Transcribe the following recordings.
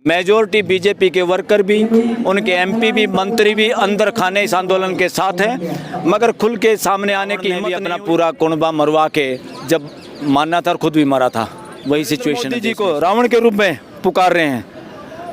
Majority BJP के worker भी, उनके एमपी भी, मंत्री भी अंदर खाने इस आंदोलन के साथ हैं, मगर खुल के सामने आने की हिम्मत अपना पूरा कुनबा मरवा के जब मानना था और खुद भी मरा था, वही सिचुएशन। मोदी जी को रावण के रूप में पुकार रहे हैं,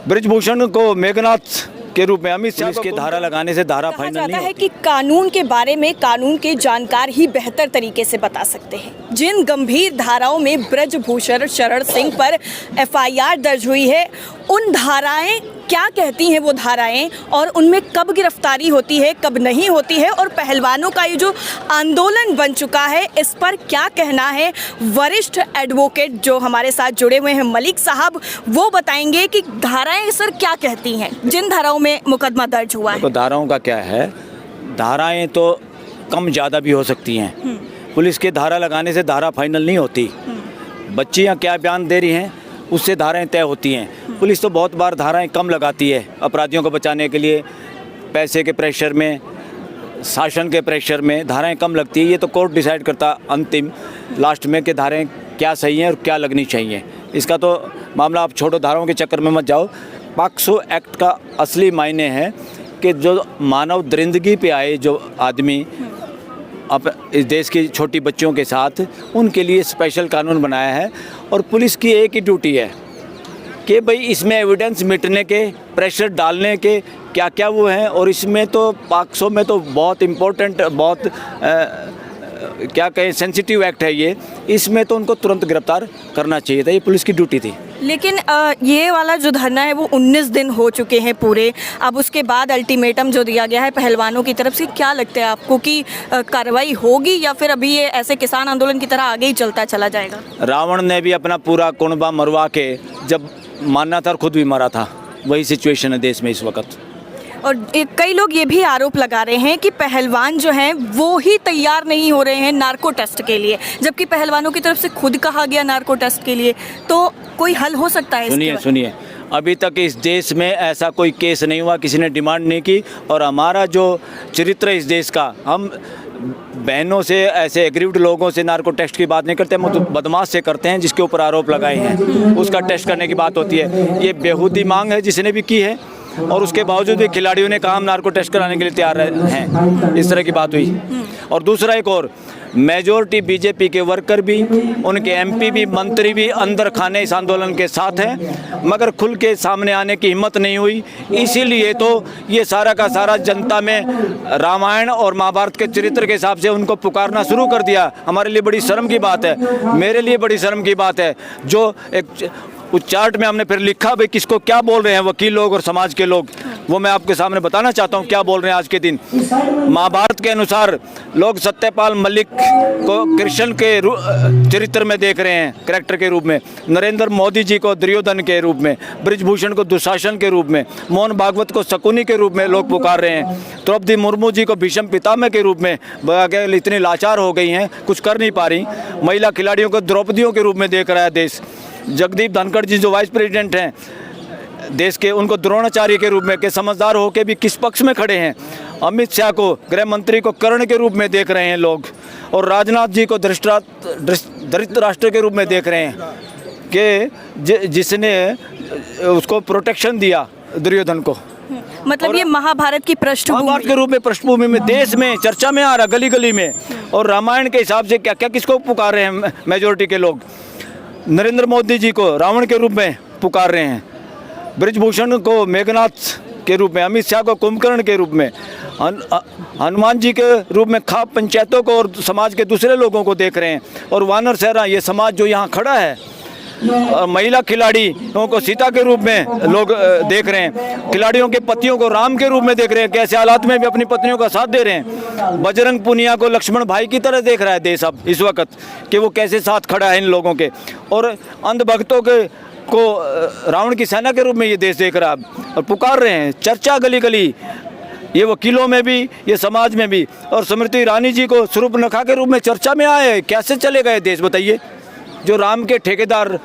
ब्रिजभूषण को मेघनाथ के रूप में, अमित शाह के धारा लगाने से धारा फाइनल नहीं है कि कानून के बारे में कानून के जानकार ही बेहतर तरीके से बता सकते हैं। जिन गंभीर धाराओं में ब्रजभूषण शरण सिंह पर एफआईआर दर्ज हुई है, उन धाराएं क्या कहती हैं वो धाराएं, और उनमें कब गिरफ्तारी होती है, कब नहीं होती है, और पहलवानों का ये जो आंदोलन बन चुका है इस पर क्या कहना है वरिष्ठ एडवोकेट जो हमारे साथ जुड़े हुए हैं मलिक साहब, वो बताएंगे कि धाराएं सर क्या कहती हैं जिन धाराओं में मुकदमा दर्ज हुआ है। तो धाराओं का क्या है, धाराएं तो कम ज़्यादा भी हो सकती हैं, पुलिस के धारा लगाने से धारा फाइनल नहीं होती। बच्चियाँ क्या बयान दे रही हैं उससे धाराएं तय होती हैं। पुलिस तो बहुत बार धाराएं कम लगाती है अपराधियों को बचाने के लिए, पैसे के प्रेशर में, शासन के प्रेशर में धाराएं कम लगती है। ये तो कोर्ट डिसाइड करता अंतिम लास्ट में कि धाराएं क्या सही हैं और क्या लगनी चाहिए। इसका तो मामला आप छोड़ो, धाराओं के चक्कर में मत जाओ। पॉक्सो एक्ट का असली मायने है कि जो मानव दरिंदगी पे आए जो आदमी अब इस देश की छोटी बच्चियों के साथ, उनके लिए स्पेशल कानून बनाया है। और पुलिस की एक ही ड्यूटी है कि भाई इसमें एविडेंस मिटने के, प्रेशर डालने के क्या क्या वो हैं। और इसमें तो पॉक्सो में तो बहुत इम्पोर्टेंट, बहुत क्या कहें सेंसिटिव एक्ट है ये, इसमें तो उनको तुरंत गिरफ्तार करना चाहिए था, ये पुलिस की ड्यूटी थी। लेकिन ये वाला जो धरना है वो 19 दिन हो चुके हैं पूरे। अब उसके बाद अल्टीमेटम जो दिया गया है पहलवानों की तरफ से, क्या लगता है आपको कि कार्रवाई होगी या फिर अभी ये ऐसे किसान आंदोलन की तरह आगे ही चलता चला जाएगा? रावण ने भी अपना पूरा कुनबा मरवा के जब मानना था और खुद भी मरा था, वही सिचुएशन है देश में इस वक्त। और कई लोग ये भी आरोप लगा रहे हैं कि पहलवान जो हैं वो ही तैयार नहीं हो रहे हैं नार्को टेस्ट के लिए, जबकि पहलवानों की तरफ से खुद कहा गया नार्को टेस्ट के लिए। तो कोई हल हो सकता है? सुनिए, अभी तक इस देश में ऐसा कोई केस नहीं हुआ, किसी ने डिमांड नहीं की। और हमारा जो चरित्र इस देश का, हम बहनों से, ऐसे एग्रीव्ड लोगों से नार्को टेस्ट की बात नहीं करते, हम तो बदमाश से करते हैं जिसके ऊपर आरोप लगाए हैं, उसका टेस्ट करने की बात होती है। ये बेहूदी मांग है जिसने भी की है, और उसके बावजूद भी खिलाड़ियों ने कहा हम नार्को टेस्ट कराने के लिए तैयार हैं, इस तरह की बात हुई। और दूसरा एक और, मेजॉरिटी बीजेपी के वर्कर भी, उनके एमपी भी, मंत्री भी अंदर खाने इस आंदोलन के साथ हैं, मगर खुल के सामने आने की हिम्मत नहीं हुई। इसीलिए तो ये सारा का सारा जनता में रामायण और महाभारत के चरित्र के हिसाब से उनको पुकारना शुरू कर दिया। हमारे लिए बड़ी शर्म की बात है, मेरे लिए बड़ी शर्म की बात है। जो एक उस चार्ट में हमने फिर लिखा भाई किसको क्या बोल रहे हैं वकील लोग और समाज के लोग, वो मैं आपके सामने बताना चाहता हूँ क्या बोल रहे हैं आज के दिन। महाभारत के अनुसार लोग सत्यपाल मलिक को कृष्ण के चरित्र में देख रहे हैं, कैरेक्टर के रूप में, नरेंद्र मोदी जी को दुर्योधन के रूप में, ब्रिजभूषण को दुशासन के रूप में, मोहन भागवत को शकुनी के रूप में लोग पुकार रहे हैं, द्रौपदी मुर्मू जी को भीष्म पितामह के रूप में, इतनी लाचार हो गई हैं, कुछ कर नहीं पा रही। महिला खिलाड़ियों को द्रौपदियों के रूप में देख रहा है देश। जगदीप धनखड़ जी जो वाइस प्रेसिडेंट हैं देश के, उनको द्रोणाचार्य के रूप में, के समझदार होकर भी किस पक्ष में खड़े हैं। अमित शाह को, गृह मंत्री को कर्ण के रूप में देख रहे हैं लोग, और राजनाथ जी को धृतराष्ट्र के रूप में देख रहे हैं कि जिसने उसको प्रोटेक्शन दिया दुर्योधन को। मतलब ये महाभारत की पृष्ठभूमि के रूप में, पृष्ठभूमि में, देश में चर्चा में आ रहा, गली गली में। और रामायण के हिसाब से क्या क्या किसको पुकार रहे हैं मेजोरिटी के लोग? नरेंद्र मोदी जी को रावण के रूप में पुकार रहे हैं, ब्रिजभूषण को मेघनाथ के रूप में, अमित शाह को कुंभकर्ण के रूप में, हनुमान जी के रूप में खाप पंचायतों को और समाज के दूसरे लोगों को देख रहे हैं। और वानर सहरा ये समाज जो यहाँ खड़ा है, और महिला खिलाड़ियों को सीता के रूप में लोग देख रहे हैं, खिलाड़ियों के पतियों को राम के रूप में देख रहे हैं, कैसे हालात में भी अपनी पत्नियों का साथ दे रहे हैं। बजरंग पुनिया को लक्ष्मण भाई की तरह देख रहा है देश अब इस वक्त कि वो कैसे साथ खड़ा है इन लोगों के। और अंधभक्तों के को रावण की सेना के रूप में ये देश देख रहा है और पुकार रहे हैं। चर्चा गली गली, ये वकीलों में भी, ये समाज में भी। और स्मृति ईरानी जी को शूर्पणखा के रूप में चर्चा में आए। कैसे चले गए देश बताइए? जो राम के ठेकेदार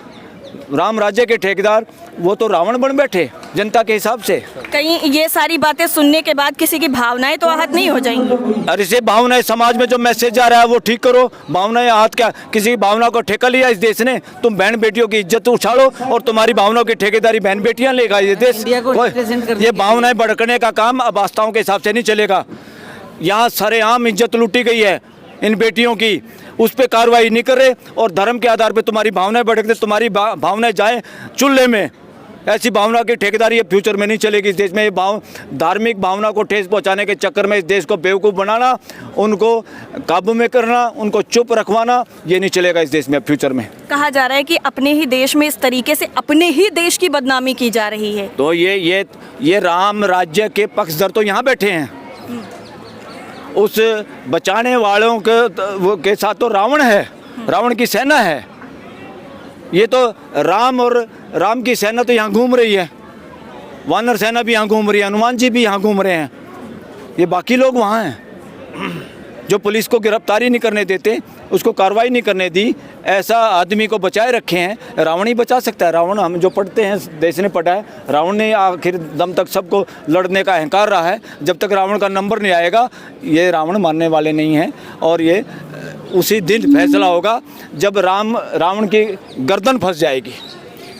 राम राज्य के ठेकेदार वो तो रावण बन बैठे जनता के हिसाब से। कहीं ये सारी बातें सुनने के बाद किसी की भावनाएं तो आहत नहीं हो जाएंगी? अरे से भावनाएं समाज में जो मैसेज जा रहा है वो ठीक करो। भावनाएं आहत क्या, किसी की भावना को ठेका लिया इस देश ने? तुम बहन बेटियों की इज्जत उछालो और तुम्हारी भावनाओं की ठेकेदारी बहन बेटियां लेगा ये देश। ये भावनाएं भड़कने का काम अब आस्थाओं के हिसाब से नहीं चलेगा। यहाँ सरेआम इज्जत लूटी गई है इन बेटियों की, उस पर कार्रवाई नहीं कर रहे और धर्म के आधार पर तुम्हारी भावनाएं भड़कते, तुम्हारी भावनाएं जाए चूल्हे में। ऐसी भावना की ठेकेदारी अब फ्यूचर में नहीं चलेगी इस देश में। ये धार्मिक भावना को ठेस पहुंचाने के चक्कर में इस देश को बेवकूफ़ बनाना, उनको काबू में करना, उनको चुप रखवाना, ये नहीं चलेगा इस देश में अब फ्यूचर में। कहा जा रहा है कि अपने ही देश में इस तरीके से अपने ही देश की बदनामी की जा रही है। तो ये राम राज्य के पक्षधर तो यहाँ बैठे हैं, उस बचाने वालों के साथ तो रावण है, रावण की सेना है। ये तो राम की सेना तो यहाँ घूम रही है, वानर सेना भी यहाँ घूम रही है, हनुमान जी भी यहाँ घूम रहे हैं। ये बाकी लोग वहाँ हैं जो पुलिस को गिरफ्तारी नहीं करने देते, उसको कार्रवाई नहीं करने दी, ऐसा आदमी को बचाए रखे हैं। रावण ही बचा सकता है। रावण हम जो पढ़ते हैं, देश ने पढ़ा है, रावण ने आखिर दम तक सबको लड़ने का अहंकार रहा है। जब तक रावण का नंबर नहीं आएगा ये रावण मानने वाले नहीं हैं। और ये उसी दिन फैसला होगा जब रावण की गर्दन फंस जाएगी।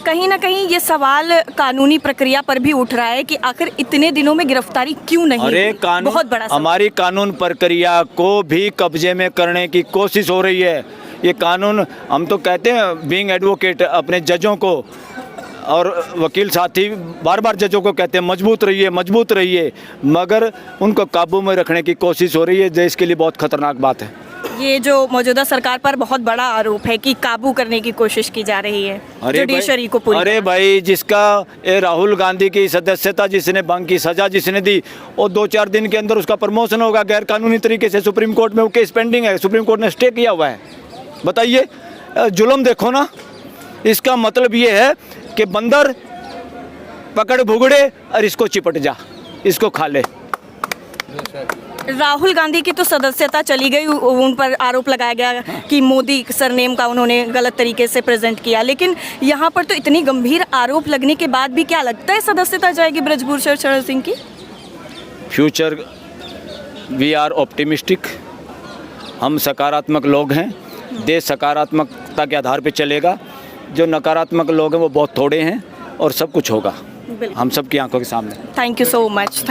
कहीं ना कहीं ये सवाल कानूनी प्रक्रिया पर भी उठ रहा है कि आखिर इतने दिनों में गिरफ्तारी क्यों नहीं? अरे कानून बहुत बड़ा सवाल। हमारी कानून प्रक्रिया को भी कब्जे में करने की कोशिश हो रही है। ये कानून, हम तो कहते हैं बीइंग एडवोकेट, अपने जजों को और वकील साथी बार बार जजों को कहते हैं मजबूत रहिए, मगर उनको काबू में रखने की कोशिश हो रही है। देश के लिए बहुत खतरनाक बात है। ये जो मौजूदा सरकार पर बहुत बड़ा आरोप है कि काबू करने की कोशिश की जा रही है जुडिशरी को पूरी। अरे भाई, जिसका राहुल गांधी की सदस्यता जिसने भंग की सजा जिसने दी, और 2-4 दिन के अंदर उसका प्रमोशन होगा गैर कानूनी तरीके से। सुप्रीम कोर्ट में वो केस पेंडिंग है, सुप्रीम कोर्ट ने स्टे किया हुआ है। बताइए, जुल्म देखो ना। इसका मतलब ये है कि बंदर पकड़ भुगड़े और इसको चिपट जा, इसको खा ले। राहुल गांधी की तो सदस्यता चली गई, उन पर आरोप लगाया गया कि मोदी सरनेम का उन्होंने गलत तरीके से प्रेजेंट किया, लेकिन यहाँ पर तो इतनी गंभीर आरोप लगने के बाद भी क्या लगता है सदस्यता जाएगी ब्रजभूषण शरण सिंह की? Future we are optimistic. हम सकारात्मक लोग हैं, देश सकारात्मकता के आधार पर चलेगा। जो नकारात्मक लोग हैं वो बहुत थोड़े हैं और सब कुछ होगा हम सब की आंखों के सामने। Thank you so much.